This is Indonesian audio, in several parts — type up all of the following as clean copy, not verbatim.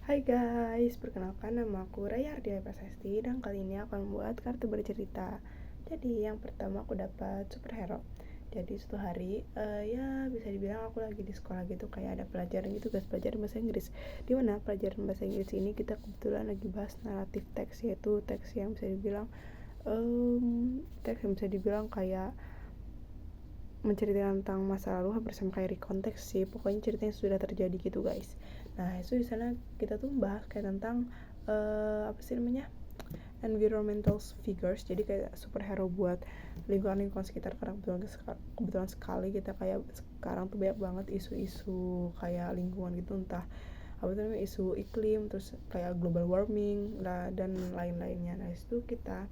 Hai guys, perkenalkan nama aku Raya Ardia Prasasti dan kali ini aku akan membuat kartu bercerita. Jadi yang pertama aku dapat superhero. Jadi suatu hari ya bisa dibilang aku lagi di sekolah gitu, kayak ada pelajaran gitu guys, pelajaran bahasa Inggris. Di mana pelajaran bahasa Inggris ini kita kebetulan lagi bahas naratif teks, yaitu teks yang bisa dibilang teks yang bisa dibilang kayak menceritakan tentang masa lalu, hampir sama kayak konteks sih, pokoknya ceritanya sudah terjadi gitu guys. Nah itu di sana kita tuh bahas kayak tentang apa sih namanya, environmental figures, jadi kayak superhero buat lingkungan sekitar, karena kebetulan sekali kita kayak sekarang tuh banyak banget isu-isu kayak lingkungan gitu, entah apa tuh namanya, isu iklim, terus kayak global warming lah dan lain-lainnya. Nah itu kita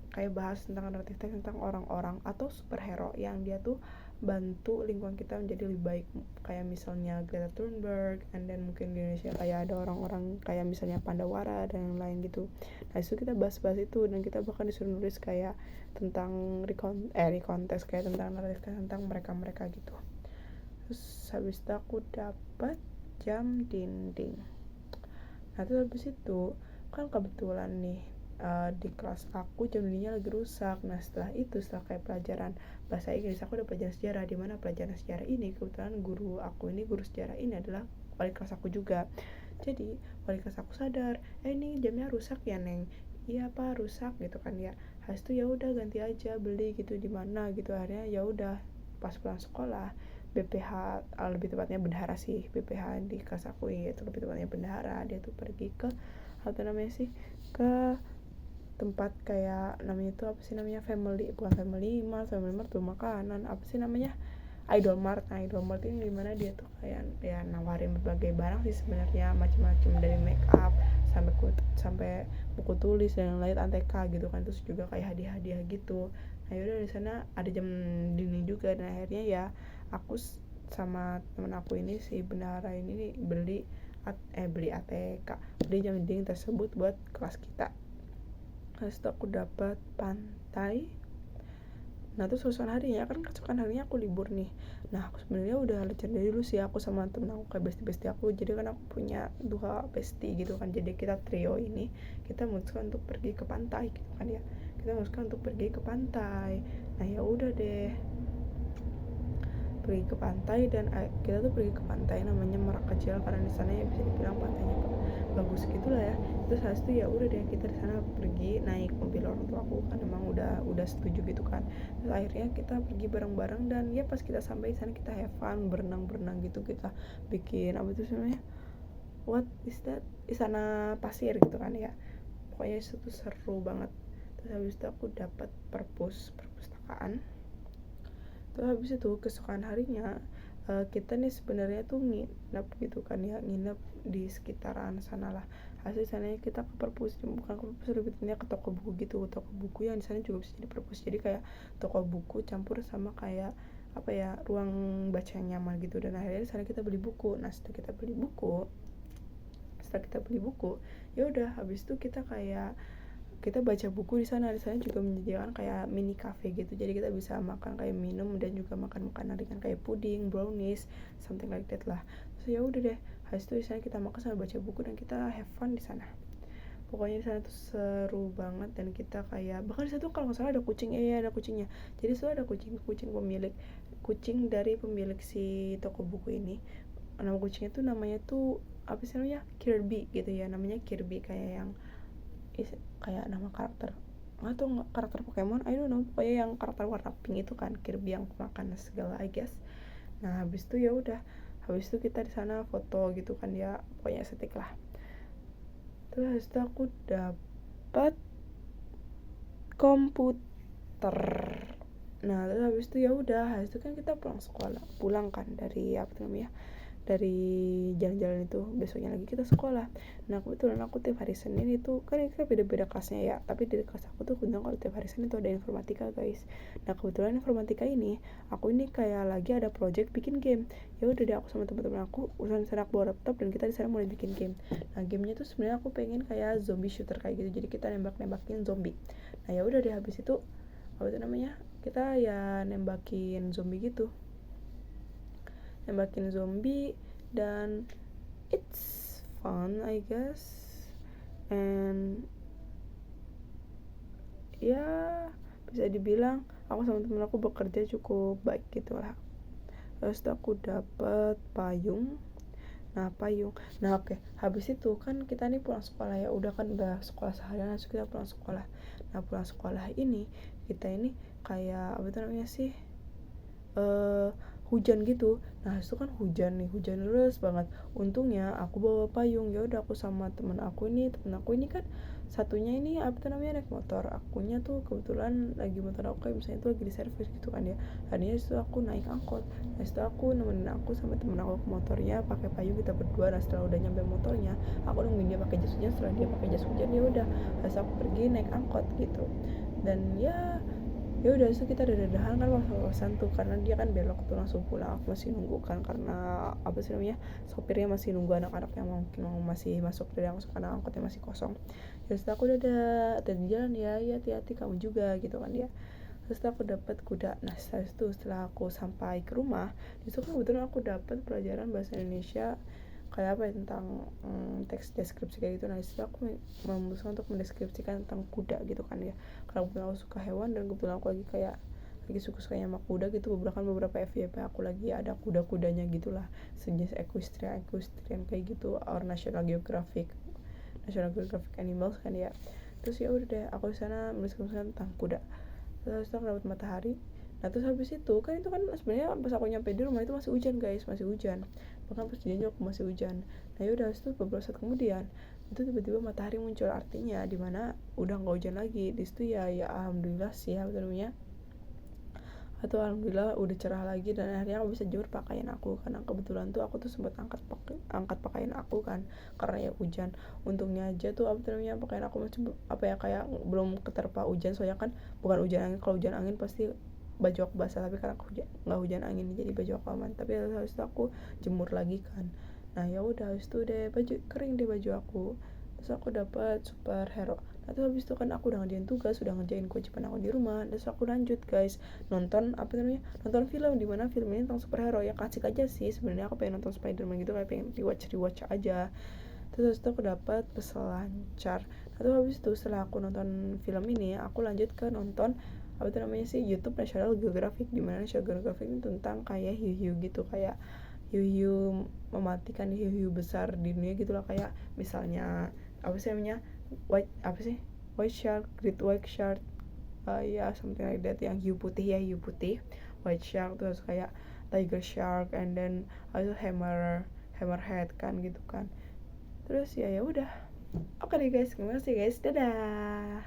kayak bahas tentang naratif tentang orang-orang atau superhero yang dia tuh bantu lingkungan kita menjadi lebih baik, kayak misalnya Greta Thunberg, and then mungkin di Indonesia kayak ada orang-orang kayak misalnya Pandawara dan yang lain gitu. Nah itu kita bahas-bahas itu, dan kita bahkan disuruh nulis kayak tentang rekonteks, kayak tentang naratif tentang mereka-mereka gitu. Terus habis itu aku dapat jam dinding. Nah terus habis itu kan kebetulan nih di kelas aku jam dindingnya lagi rusak. Nah setelah kayak pelajaran bahasa Inggris, aku ada pelajaran sejarah, di mana pelajaran sejarah ini kebetulan guru sejarah ini adalah wali kelas aku juga. Jadi wali kelas aku sadar, ini jamnya rusak ya Neng. Iya apa rusak gitu kan ya. Habis itu ya udah ganti aja, beli gitu di mana gitu. Akhirnya ya udah pas pulang sekolah, BPH, lebih tepatnya bendahara sih, BPH di kelas aku itu lebih tepatnya bendahara, dia tuh pergi ke apa namanya sih, ke tempat kayak namanya itu apa sih namanya, bukan family mart tuh makanan, apa sih namanya, Idol Mart. Nah Idol Mart ini dimana dia tuh kayak ya nawarin berbagai barang sih sebenarnya, macam-macam dari make up sampai buku tulis dan yang lain, aneka gitu kan, terus juga kayak hadiah-hadiah gitu. Nah yaudah di sana ada jam dinding juga, dan akhirnya ya aku sama temen aku ini si bendahara ini nih beli ATK, beli jam dinding tersebut buat kelas kita. Terus aku dapat pantai. Nah terus keesokan harinya, kan keesokan harinya aku libur nih. Nah aku sebenarnya udah rencana dari dulu sih, aku sama temen aku kayak bestie aku, jadi kan aku punya dua bestie gitu kan, jadi kita trio ini kita memutuskan untuk pergi ke pantai gitu kan ya, kita memutuskan untuk pergi ke pantai. Nah ya udah deh, pergi ke pantai, dan kita tuh pergi ke pantai namanya Merak Kecil, karena di sana ya bisa dibilang pantainya bagus gitulah ya. Terus habis itu ya udah deh, kita di sana pergi naik mobil orang tua aku kan, emang udah setuju gitu kan. Terus akhirnya kita pergi bareng-bareng, dan ya pas kita sampai di sana kita have fun, berenang gitu, kita bikin apa itu namanya, what is that, istana pasir gitu kan ya. Pokoknya itu tuh seru banget. Terus habis itu aku dapat perpustakaan. Terus habis itu keesokan harinya kita nih sebenarnya tuh nginep gitu kan ya, nginep di sekitaran sana lah. Hasil sananya kita ke perpus, bukan ke perpus, lebihnya ke toko buku gitu, toko buku yang di sana juga bisa jadi perpus, jadi kayak toko buku campur sama kayak apa ya, ruang baca yang nyaman gitu. Dan akhirnya di sana kita beli buku. Nah setelah kita beli buku ya udah, habis itu kita baca buku di sana. Di sana juga menyediakan kayak mini cafe gitu, jadi kita bisa makan kayak minum dan juga makan makanan ringan kayak puding, brownies, something like that lah. Terus ya udah deh, habis itu di sana kita makan sambil baca buku dan kita have fun di sana. Pokoknya di sana tuh seru banget, dan kita kayak bahkan di sana tuh kalau nggak salah ada kucing, ada kucingnya. Jadi itu ada kucing dari pemilik si toko buku ini. Nama kucingnya tuh namanya tuh apa sih namanya, Kirby gitu ya, namanya Kirby, kayak yang kayak nama karakter atau karakter Pokemon, I don't know, pokoknya yang karakter warna pink itu kan, Kirby yang pemakan segala, I guess. Nah habis itu ya udah, habis itu kita di sana foto gitu kan ya, pokoknya estetik lah. Terus habis itu aku dapat komputer. Nah terus habis itu ya udah, habis itu kan kita pulang kan dari apa namanya, dari jalan-jalan itu, besoknya lagi kita sekolah. Nah kebetulan aku tiap hari Senin itu kan kita beda-beda kelasnya ya, tapi di kelas aku tuh kebetulan kalau tiap hari Senin itu ada informatika guys. Nah kebetulan informatika ini aku ini kayak lagi ada project bikin game. Ya udah deh, aku sama teman-teman aku urusan sana, aku bawa laptop dan kita di sana mulai bikin game. Nah gamenya tuh sebenarnya aku pengen kayak zombie shooter kayak gitu, jadi kita nembak-nembakin zombie. Nah ya udah deh, habis itu apa itu namanya, kita ya nembakin zombie dan it's on I guess, and ya bisa dibilang aku sama temen aku bekerja cukup baik gitu lah. Terus aku dapet payung. Nah oke, habis itu kan kita nih pulang sekolah ya, udah sekolah seharian, langsung kita pulang sekolah. Nah pulang sekolah ini kita ini kayak apa itu namanya sih, hujan gitu. Nah itu kan hujan deras banget. Untungnya aku bawa payung. Ya udah aku sama temen aku ini kan satunya ini apa tuh namanya naik motor. Akunya tuh kebetulan lagi motor aku kayak misalnya tuh lagi di servis gitu kan ya. Tadinya itu aku naik angkot. Nah itu aku nemenin aku sama temen aku ke motornya pakai payung kita berdua. Nah setelah udah nyampe motornya, aku nungguin dia pakai jas hujan. Setelah dia pakai jas hujan ya udah, terus aku pergi naik angkot gitu. Dan ya udah itu kita dadahan kan pas-pasan tuh karena dia kan belok tuh langsung pulang. Aku masih nunggu kan karena apa sih namanya, sopirnya masih nunggu anak-anak yang mungkin mau masih masuk dari angkot karena angkotnya masih kosong. Terus aku udah hati-hati jalan ya, hati-hati kamu juga gitu kan dia. Terus aku dapat kuda. Nah setelah aku sampai ke rumah itu kan kebetulan aku dapat pelajaran bahasa Indonesia kayak apa ya, tentang teks deskripsi kayak gitu. Nah disitu aku memutuskan untuk mendeskripsikan tentang kuda gitu kan ya, karena kebetulan aku suka hewan dan kebetulan aku lagi suka-sukanya sama kuda gitu. Beberapa FYP aku lagi ada kuda-kudanya gitulah, sejenis equestrian kayak gitu, or National Geographic Animals kan ya. Terus ya udah deh aku di sana mendeskripsikan tentang kuda. Terus aku dapat matahari. Nah terus habis itu kan sebenarnya pas aku nyampe di rumah itu masih hujan guys, masih hujan, bahkan pas janji aku masih hujan. Nah yaudah itu beberapa saat kemudian itu tiba-tiba matahari muncul, artinya dimana udah nggak hujan lagi di situ ya. Alhamdulillah sih ya namanya, atau alhamdulillah udah cerah lagi. Dan akhirnya aku bisa jemur pakaian aku karena kebetulan tuh aku tuh sempat angkat pakaian aku kan karena ya hujan. Untungnya aja tuh apa namanya pakaian aku masih apa ya kayak belum keterpa hujan, soalnya kan bukan hujan angin. Kalau hujan angin pasti baju aku basah, tapi karena aku nggak hujan angin jadi baju aku aman. Tapi habis itu aku jemur lagi kan. Nah ya udah habis itu deh baju kering deh baju aku. Terus aku dapat superhero. Nah terus habis itu kan aku udah ngerjain kewajiban aku di rumah. Terus aku lanjut guys nonton nonton film, di mana film ini tentang superhero ya, klasik aja sih sebenarnya. Aku pengen nonton Spider-Man gitu, kayak pengen rewatch aja. Terus habis itu aku dapat peselancar. Nah terus habis itu setelah aku nonton film ini aku lanjut ke nonton YouTube National Geographic, di mana National Geographic ini tentang kayak hiu gitu, kayak hiu mematikan hiu besar di dunia gitulah, kayak misalnya white shark, great white shark, ya something like that, yang hiu putih white shark. Terus kayak tiger shark, and then also hammerhead kan gitu kan. Terus ya udah, oke deh guys, terima kasih guys, dadah.